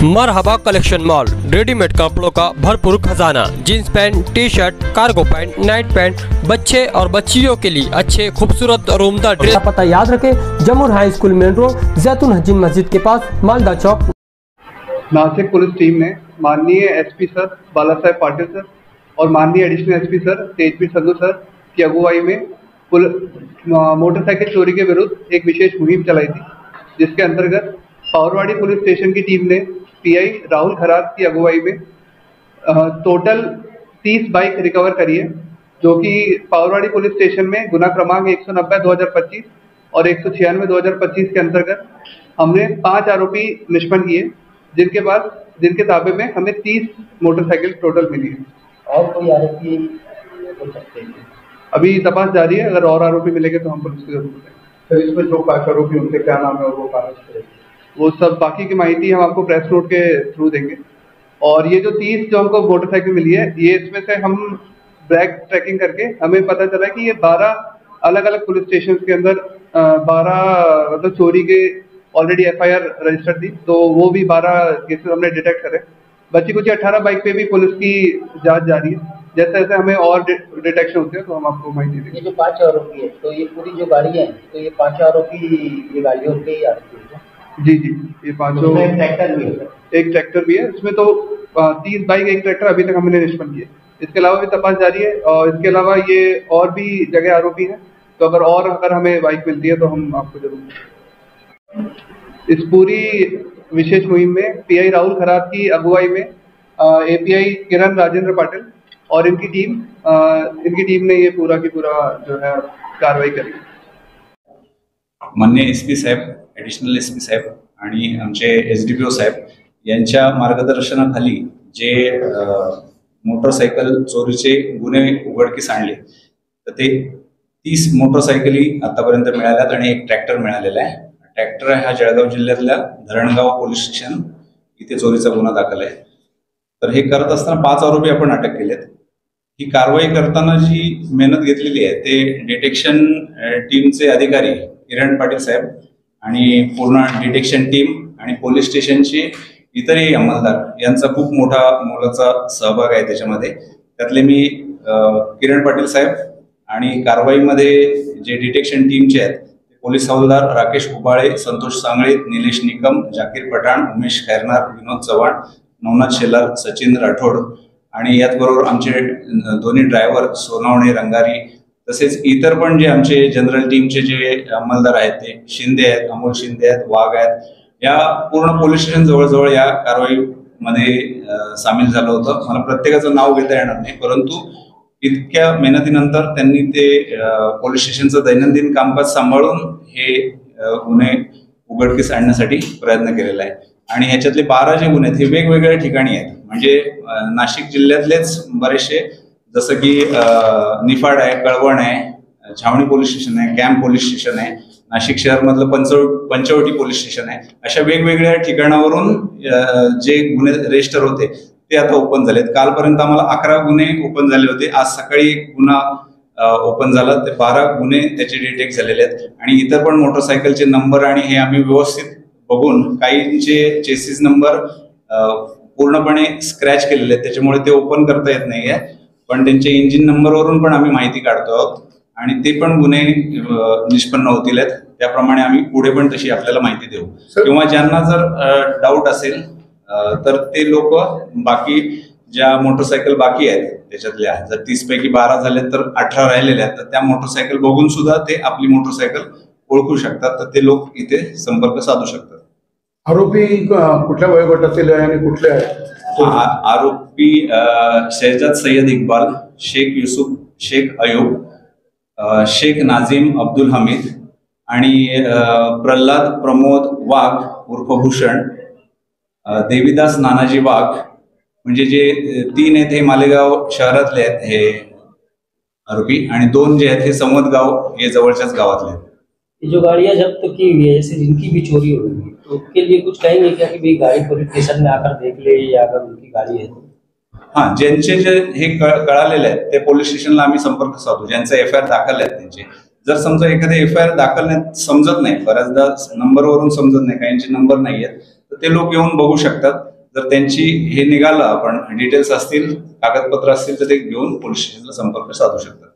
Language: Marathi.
मरहबा कलेक्शन मॉल, रेडीमेड कपड़ों का भरपूर खजाना। Jeans pant, T shirt, cargo pant, Knight pant, बच्चे और बच्चियों के लिए अच्छे खूबसूरत और उम्दा ड्रेस। पता याद रखें, जमुर हाई स्कूल मेन रोड, जैतून हजीन मस्जिद के पास, मालदा चौक। नासिक पुलिस टीम ने माननीय एसपी सर बाला साहेब पाटिल सर और माननीय additional SP sir Tejveer Sandhu sir की अगुवाई में मोटरसाइकिल चोरी के विरुद्ध एक विशेष मुहिम चलाई थी, जिसके अंतर्गत पावरवाड़ी पुलिस स्टेशन की टीम ने पीआई राहुल खरात की अगुवाई में टोटल 30 बाइक रिकवर करी है, जो कि पावरवाड़ी पुलिस स्टेशन में गुना क्रमांक 190/2025 और 196/2025 के अंतर्गत हमने 5 आरोपी निष्पन्न किए, जिनके ताबे में हमें 30 मोटरसाइकिल टोटल मिली है। और कोई आरोपी हो सकते हैं? अभी तपास जारी है, अगर और आरोपी मिलेंगे तो हम पुलिस को जरूर बताएंगे। सर, इसमें जो 5 आरोपी उनके क्या नाम है और वो कहाँ से? वो सब बाकी की माहिती हम आपको प्रेस नोट के थ्रू देंगे। और ये जो 30 जो हमको मोटरसाइकिल मिली है, ये इसमें से हम बैक ट्रैकिंग करके हमें पता चला कि ये 12 अलग अलग पुलिस स्टेशन के अंदर 12 मतलब चोरी के ऑलरेडी FIR रजिस्टर्ड थी, तो वो भी 12 केसेस हमने डिटेक्ट करे। बची कुछ 18 बाइक पे भी पुलिस की जांच जारी है। जैसे जैसे हमें और डिटेक्शन होते हैं तो हम आपको माहिती देंगे। ये जो 5 आरोपी है, तो ये पूरी जो गाड़ी है, तो ये 5 आरोपी ये गाड़ियों के ही आरोपी है? जी, ये 5 ट्रैक्टर भी है? एक ट्रैक्टर भी है इसमें, तो 30 बाइक, एक ट्रैक्टर अभी तक हमने निष्पन्न किए। इसके अलावा भी तपास जारी है और इसके अलावा ये और भी जगह आरोपी हैं, तो अगर हमें बाइक मिलती है तो हम आपको जरूर। इस पूरी विशेष मुहिम में पीआई राहुल खरात की अगुवाई में API किरण राजेंद्र पाटिल और इनकी टीम ने ये पूरा की पूरा जो है कार्रवाई करी। माननीय SP साहेब, ॲडिशनल SP साहेब आणि आमचे SDPO साहेब यांच्या मार्गदर्शनाखाली जे मोटरसायकल चोरीचे गुन्हे उघडकीस आणले, तर ते 30 मोटरसायकली आतापर्यंत मिळाल्यात आणि एक ट्रॅक्टर मिळालेला आहे। ट्रॅक्टर हा जळगाव जिल्ह्यातल्या धरणगाव पोलीस स्टेशन इथे चोरीचा गुन्हा दाखल आहे। तर हे करत असताना 5 आरोपी आपण अटक केलेत। ही कारवाई करताना जी मेहनत घेतलेली आहे ते डिटेक्शन टीमचे अधिकारी किरण पाटील साहेब आणि पूर्ण डिटेक्शन टीम आणि पोलीस स्टेशनचे इतरही अंमलदार यांचा खूप मोलाचा सहभाग आहे त्याच्यामध्ये। त्यातले मी किरण पाटील साहेब आणि कारवाईमध्ये जे डिटेक्शन टीमचे आहेत पोलीस हवालदार राकेश उबाळे, संतोष सांगळे, निलेश निकम, जाकीर पठाण, उमेश खैरनार, विनोद चव्हाण, नवनाथ शेलार, सचिन राठोड आणि याचबरोबर आमचे दोन्ही ड्रायव्हर सोनावणे, रंगारी, तसेच इतर पण जे आमचे जनरल टीमचे जे अंमलदार आहेत ते शिंदे आहेत, अमोल शिंदे आहेत, वाघ आहेत, या पूर्ण पोलीस स्टेशन जवळजवळ या कारवाईमध्ये सामील झालं होतं। मला प्रत्येकाचं नाव घेता येणार नाही, परंतु इतक्या मेहनतीनंतर त्यांनी ते पोलीस स्टेशनचं दैनंदिन कामकाज सांभाळून हे गुन्हे उघडकीस आणण्यासाठी प्रयत्न केलेला आहे। आणि ह्याच्यातले 12 जे गुन्हे आहेत हे वेगवेगळ्या ठिकाणी आहेत, म्हणजे नाशिक जिल्ह्यातलेच बरेचसे, जसं की निफाड आहे, कळवण आहे, छावणी पोलीस स्टेशन आहे, कॅम्प पोलीस स्टेशन आहे, नाशिक शहरमधलं पंचवटी पोलीस स्टेशन आहे, अशा वेगवेगळ्या ठिकाणावरून जे गुन्हे रजिस्टर होते ते आता ओपन झालेत। कालपर्यंत आम्हाला 11 गुन्हे ओपन झाले होते, आज सकाळी एक गुन्हा ओपन झाला, ते 12 गुन्हे त्याचे डिटेक्ट झालेले आहेत। आणि इतर पण मोटरसायकलचे नंबर आणि हे आम्ही व्यवस्थित बघून काहींचे चेसिस नंबर पूर्णपणे स्क्रॅच केलेले आहेत, त्याच्यामुळे ते ओपन करता येत नाहीये, पण त्यांचे इंजिन नंबरवरून पण आम्ही माहिती काढतो आहोत आणि ते पण गुन्हे निष्पन्न होतील आहेत। त्याप्रमाणे आम्ही पुढे पण तशी आपल्याला माहिती देऊ, किंवा ज्यांना जर डाऊट असेल तर ते लोक बाकी ज्या मोटरसायकल बाकी आहेत त्याच्यातल्या जर 30 पैकी 12 झाले तर 18 राहिलेले आहेत, तर त्या मोटरसायकल बघून सुद्धा ते आपली मोटरसायकल ओळखू शकतात, तर ते लोक इथे संपर्क साधू शकतात। आरोपी कुठल्या वयोगटातील आणि कुठले आहेत? आरोपी शहजाद सय्यद इक्बाल, शेख युसुफ शेख अयूब, शेख नाझीम अब्दुल हमीद आणि प्रल्हाद प्रमोद वाघ उर्फ भूषण, देवीदास नानाजी वाघ, म्हणजे जे 3 आहेत हे मालेगाव शहरातले आहेत हे आरोपी, आणि 2 जे आहेत हे संवतगाव हे जवळच्याच गावातले आहेत। ये जो गाड़ियां जब्त की हुई है, जैसे जिनकी भी चोरी होगी, तो उसके लिए कुछ कहेंगे क्या कि भाई गाड़ी पुलिस स्टेशन में आकर देख ले, या अगर उनकी गाड़ी है तो? हाँ, ज्यांचे जे हे कळालेले आहेत ते पोलीस स्टेशनला आम्ही संपर्क साधू, ज्यांचे FIR दाखल आहेत त्यांचे। जर समजा एखादे FIR दाखल नाही, समजत नाही, बऱ्याचदा नंबरवरून समजत नाही, काहींचे नंबर नाही आहेत, तर ते लोक येऊन बघू शकतात। जर त्यांची हे निघालं, आपण डिटेल्स असतील, कागदपत्र असतील तर ते घेऊन पोलीस स्टेशनला संपर्क साधू शकतात.